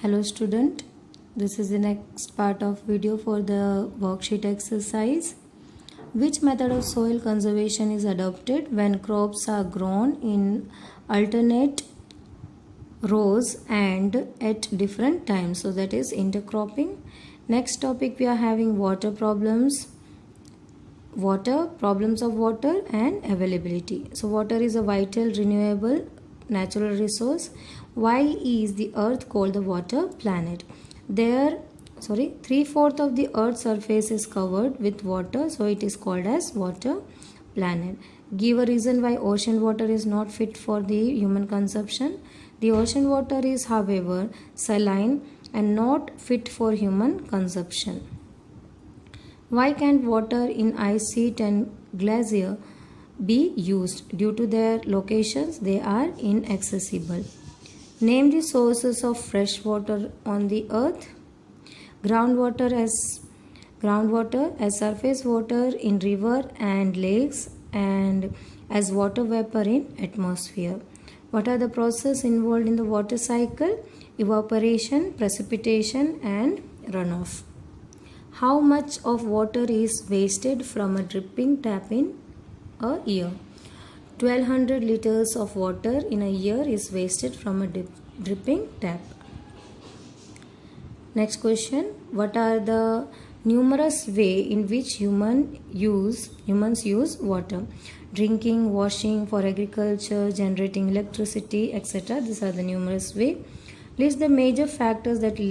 Hello student, this is the next part of video for the worksheet exercise. Which method of soil conservation is adopted when crops are grown in alternate rows and at different times? So that is intercropping. Next topic we are having water problems of water and availability. So water is a vital renewable natural resource. Why is the earth called the water planet? 3/4 of the earth's surface is covered with water, so it is called as water planet. Give a reason why ocean water is not fit for the human consumption. The ocean water is, however, saline and not fit for human consumption. Why can't water in ice sheet and glacier be used? Due to their locations, they are inaccessible. Name the sources of fresh water on the earth. Groundwater as surface water in river and lakes, and as water vapor in atmosphere. What are the processes involved in the water cycle? Evaporation, precipitation and runoff. How much of water is wasted from a dripping tap in a year? 1200 liters of water in a year is wasted from a dripping tap. Next question. What are the numerous ways in which humans use water? Drinking, washing, for agriculture, generating electricity, etc. These are the numerous ways. List the major factors that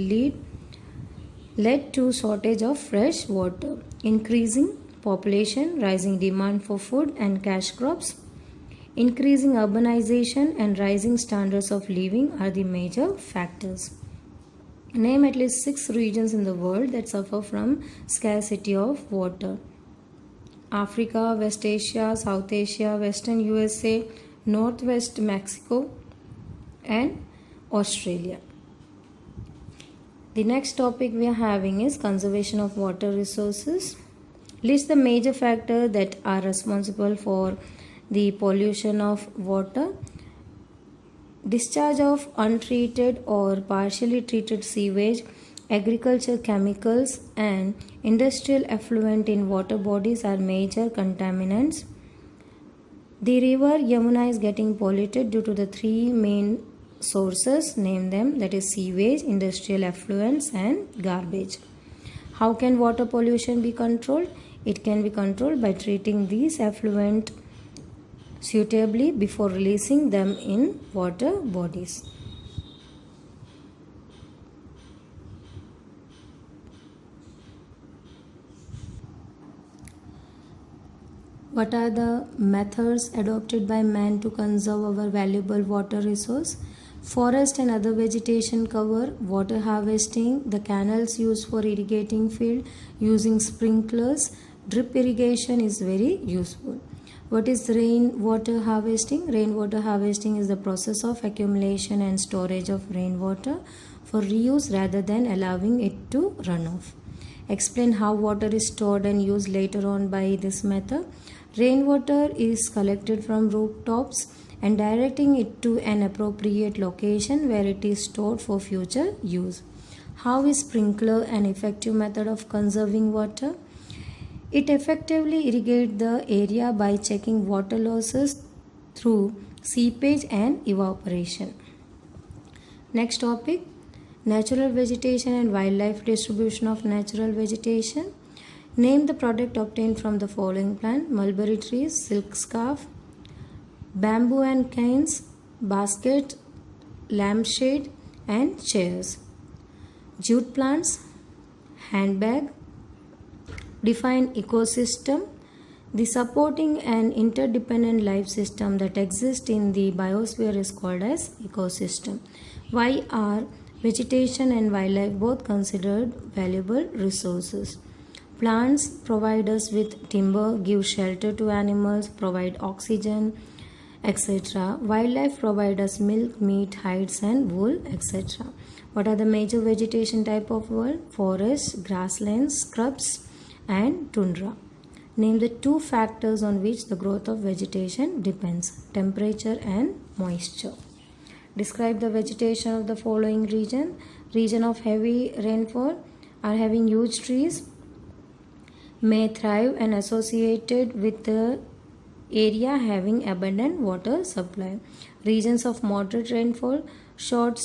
led to shortage of fresh water. Increasing population, rising demand for food and cash crops, increasing urbanization and rising standards of living are the major factors. Name at least 6 regions in the world that suffer from scarcity of water. Africa, West Asia, South Asia, Western USA, Northwest Mexico and Australia. The next topic we are having is conservation of water resources. List the major factors that are responsible for the pollution of water. Discharge of untreated or partially treated sewage, agriculture chemicals and industrial effluent in water bodies are major contaminants. The river Yamuna is getting polluted due to the 3 main sources, name them, that is sewage, industrial effluents and garbage. How can water pollution be controlled? It can be controlled by treating these effluent suitably before releasing them in water bodies. What are the methods adopted by man to conserve our valuable water resource? Forest and other vegetation cover, water harvesting, the canals used for irrigating field, using sprinklers, drip irrigation is very useful. What is rainwater harvesting? Rainwater harvesting is the process of accumulation and storage of rainwater for reuse rather than allowing it to run off. Explain how water is stored and used later on by this method. Rainwater is collected from rooftops and directing it to an appropriate location where it is stored for future use. How is sprinkler an effective method of conserving water? It effectively irrigates the area by checking water losses through seepage and evaporation. Next topic, natural vegetation and wildlife distribution of natural vegetation. Name the product obtained from the following plant: mulberry trees, silk scarf, bamboo and canes, basket, lampshade and chairs. Jute plants, handbag. Define ecosystem. The supporting and interdependent life system that exists in the biosphere is called as ecosystem. Why are vegetation and wildlife both considered valuable resources? Plants provide us with timber, give shelter to animals, provide oxygen, etc. Wildlife provide us milk, meat, hides and wool, etc. What are the major vegetation type of world? Forests, grasslands, scrubs and tundra. Name the 2 factors on which the growth of vegetation depends: temperature and moisture. Describe the vegetation of the following region. Region of heavy rainfall are having huge trees, may thrive and associated with the area having abundant water supply. Regions of moderate rainfall, short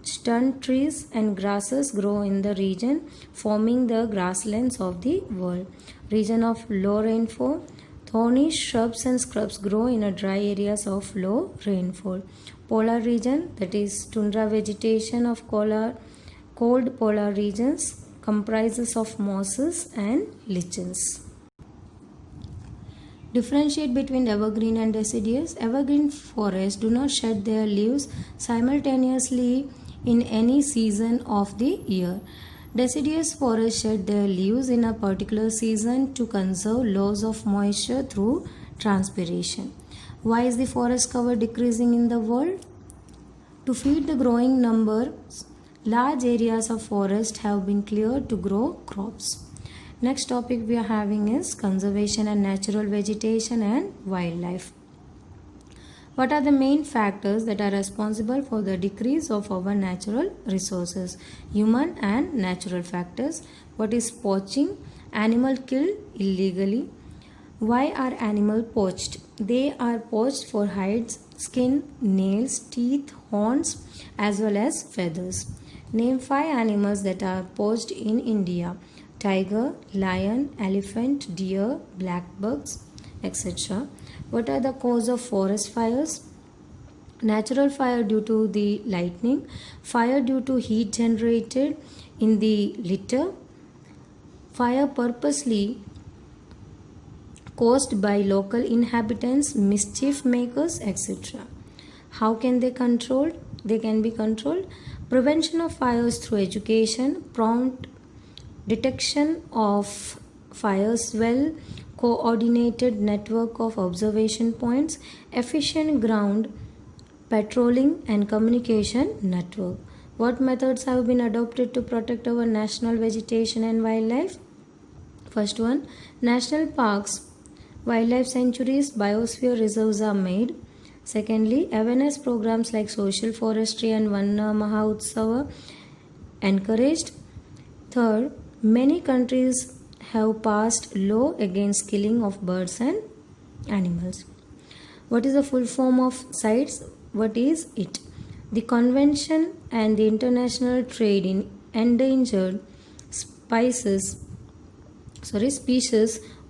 stunt trees and grasses grow in the region, forming the grasslands of the world. Region of low rainfall, thorny shrubs and scrubs grow in a dry areas of low rainfall. Polar region, that is tundra vegetation of cold polar regions, comprises of mosses and lichens. Differentiate between evergreen and deciduous. Evergreen forests do not shed their leaves simultaneously in any season of the year. Deciduous forests shed their leaves in a particular season to conserve loss of moisture through transpiration. Why is the forest cover decreasing in the world? To feed the growing numbers, large areas of forest have been cleared to grow crops. Next topic we are having is conservation and natural vegetation and wildlife. What are the main factors that are responsible for the decrease of our natural resources? Human and natural factors. What is poaching? Animal killed illegally. Why are animals poached? They are poached for hides, skin, nails, teeth, horns, as well as feathers. Name 5 animals that are poached in India: tiger, lion, elephant, deer, black bugs, etc. What are the cause of forest fires? Natural fire due to the lightning, fire due to heat generated in the litter, fire purposely caused by local inhabitants, mischief makers, etc. How can they controlled? They can be controlled. Prevention of fires through education, prompt detection of fires, well coordinated network of observation points, efficient ground patrolling and communication network. What methods have been adopted to protect our national vegetation and wildlife? First one, national parks, wildlife sanctuaries, biosphere reserves are made. Secondly, awareness programs like social forestry and Van Mahotsava encouraged. Third, many countries have passed law against killing of birds and animals. What is the full form of CITES? What is it? The Convention and the International Trade in Endangered Species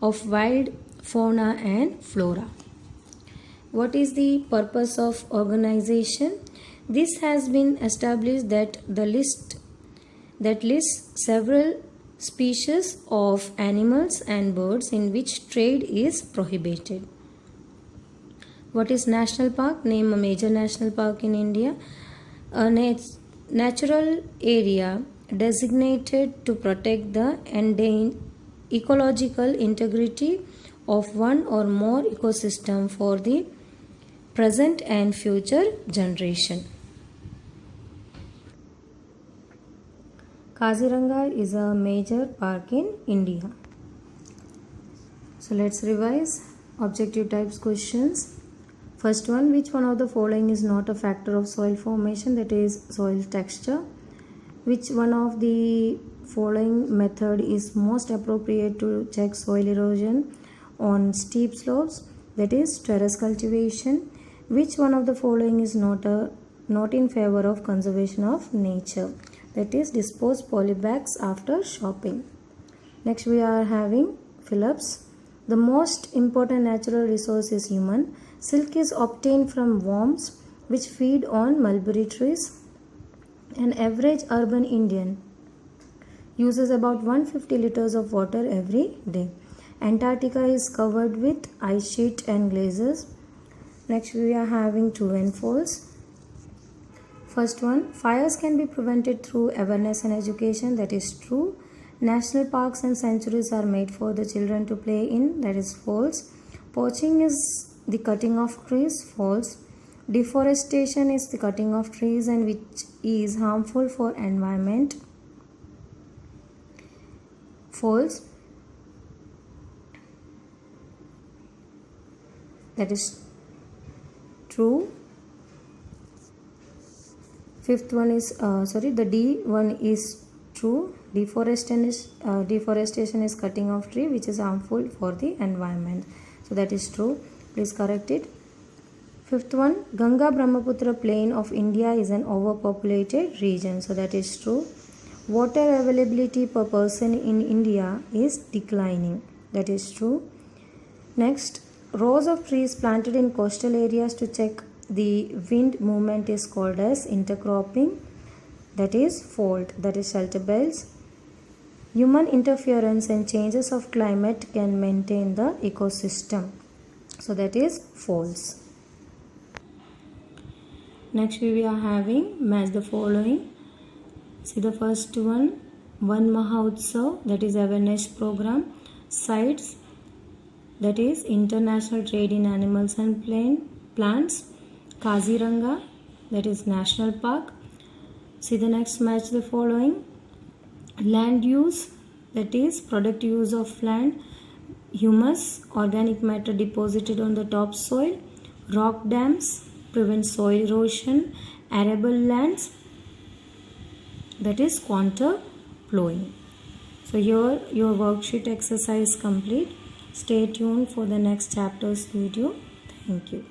of Wild Fauna and Flora. What is the purpose of organization? This has been established that lists several species of animals and birds in which trade is prohibited. What is national park? Name a major national park in India. A natural area designated to protect the ecological integrity of one or more ecosystem for the present and future generation. Kaziranga is a major park in India. So let's revise objective types questions. First one, which one of the following is not a factor of soil formation? That is soil texture. Which one of the following method is most appropriate to check soil erosion on steep slopes? That is terrace cultivation. Which one of the following is not in favor of conservation of nature? That is dispose polybags after shopping. Next we are having Phillips. The most important natural resource is human. Silk is obtained from worms which feed on mulberry trees. An average urban Indian uses about 150 liters of water every day. Antarctica is covered with ice sheet and glaciers. Next we are having true and false. First one, fires can be prevented through awareness and education. That is true. National parks and sanctuaries are made for the children to play in. That is false. Poaching is the cutting of trees. False. Deforestation is the cutting of trees and which is harmful for environment. False. That is true. Fifth one is the D one is true. Deforestation is cutting off tree which is harmful for the environment. So that is true. Please correct it. Fifth one, Ganga Brahmaputra plain of India is an overpopulated region. So that is true. Water availability per person in India is declining. That is true. Next, rows of trees planted in coastal areas to check the wind movement is called as intercropping. That is false. That is shelter belts. Human interference and changes of climate can maintain the ecosystem. So that is false. Next we are having match the following. See the first one, Van Mahotsav, that is awareness program. Sites, that is international trade in animals and plants. Kaziranga, that is national park. See the next match the following. Land use, that is product use of land. Humus, organic matter deposited on the topsoil. Rock dams, prevent soil erosion. Arable lands, that is contour plowing. So here your worksheet exercise complete. Stay tuned for the next chapter's video. Thank you.